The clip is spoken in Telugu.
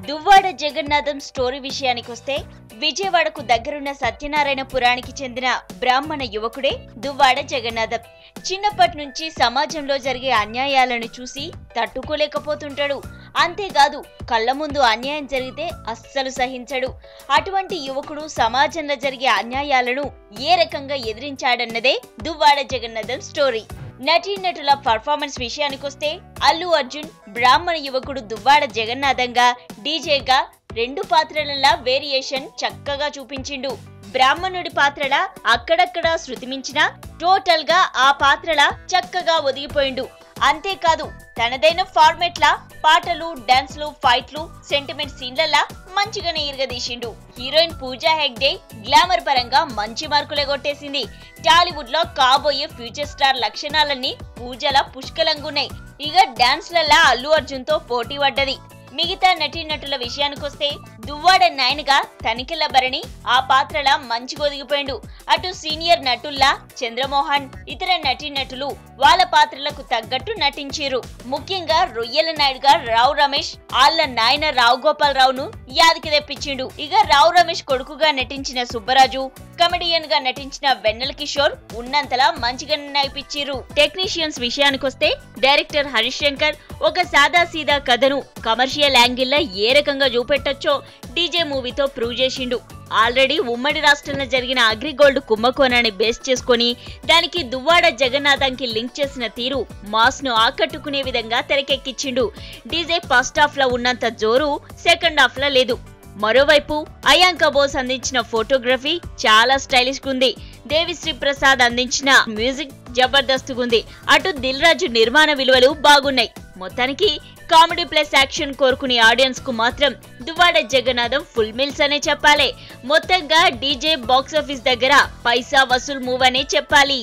దువ్వాడ జగన్నాథం స్టోరీ విషయానికొస్తే విజయవాడకు దగ్గరున్న సత్యనారాయణపురానికి చెందిన బ్రాహ్మణ యువకుడే దువ్వాడ జగన్నాథం. చిన్నప్పటి నుంచి సమాజంలో జరిగే అన్యాయాలను చూసి తట్టుకోలేకపోతుంటాడు. అంతేకాదు కళ్ళ ముందు అన్యాయం జరిగితే అస్సలు సహించడు. అటువంటి యువకుడు సమాజంలో జరిగే అన్యాయాలను ఏ రకంగా ఎదిరించాడన్నదే దువ్వాడ జగన్నాథం స్టోరీ. నటీనటుల పర్ఫార్మెన్స్ విషయానికొస్తే అల్లు అర్జున్ బ్రాహ్మణ యువకుడు దువ్వాడ జగన్నాథంగా, డీజేగా 2 పాత్రలలా వేరియేషన్ చక్కగా చూపించిండు. బ్రాహ్మణుడి పాత్రలా అక్కడక్కడా శృతి మించినా టోటల్ గా ఆ పాత్రలా చక్కగా ఒదిగిపోయిండు. అంతేకాదు తనదైన ఫార్మేట్ లా పాటలు, డాన్స్లు, ఫైట్లు, సెంటిమెంట్ సీన్లలా మంచిగానే ఇరగదీసిండు. హీరోయిన్ పూజా హెగ్డే గ్లామర్ పరంగా మంచి మార్కులే కొట్టేసింది. టాలీవుడ్ లో కాబోయే ఫ్యూచర్ స్టార్ లక్షణాలన్నీ పూజల పుష్కలంగున్నాయి. ఇక డాన్స్లలా అల్లు అర్జున్ తో పోటీ పడ్డది. మిగతా నటీనటుల విషయానికొస్తే దువ్వాడ నాయనగా తనికెళ్ల భరణి ఆ పాత్రలా మంచిగా ఒదిగిపోయిండు. అటు సీనియర్ నటుల్లా చంద్రమోహన్, ఇతర నటీనటులు వాళ్ళ పాత్రలకు తగ్గట్టు నటించారు. ముఖ్యంగా రొయ్యల నాయుడుగా రావు రమేష్ ఆళ్ల నాయన రావు గోపాల్ రావును యాదికి తెప్పించిండు. ఇక రావు రమేష్ కొడుకుగా నటించిన సుబ్బరాజు, కమెడియన్ గా నటించిన వెన్నెల కిషోర్ ఉన్నంతలా మంచిగా నడిపించారు. టెక్నీషియన్స్ విషయానికొస్తే డైరెక్టర్ హరీష్ శంకర్ ఒక సాదాసీదా కథను కమర్షియల్ యాంగిల్ ఏ రకంగా చూపెట్టొచ్చో డీజే మూవీతో ప్రూవ్ చేసిండు. ఆల్రెడీ ఉమ్మడి రాష్ట్రంలో జరిగిన అగ్రిగోల్డ్ కుంభకోణాన్ని బేస్ చేసుకుని దానికి దువ్వాడ జగన్నాథంకి లింక్ చేసిన తీరు మాస్ ను ఆకట్టుకునే విధంగా తెరకెక్కించిండు. డీజే ఫస్ట్ హాఫ్ లో ఉన్నంత జోరు సెకండ్ హాఫ్ లో లేదు. మరోవైపు అయాంక బోస్ అందించిన ఫోటోగ్రఫీ చాలా స్టైలిష్ ఉంది. దేవిశ్రీ ప్రసాద్ అందించిన మ్యూజిక్ జబర్దస్తుగుంది. అటు దిల్ రాజు నిర్మాణ విలువలు బాగున్నాయి. మొత్తానికి కామెడీ ప్లస్ యాక్షన్ కోరుకునే ఆడియన్స్ కు మాత్రం దువ్వాడ జగన్నాథం ఫుల్ మిల్స్ అనే చెప్పాలి. మొత్తంగా డీజే బాక్సాఫీస్ దగ్గర పైసా వసూల్ మూవ్ అనే చెప్పాలి.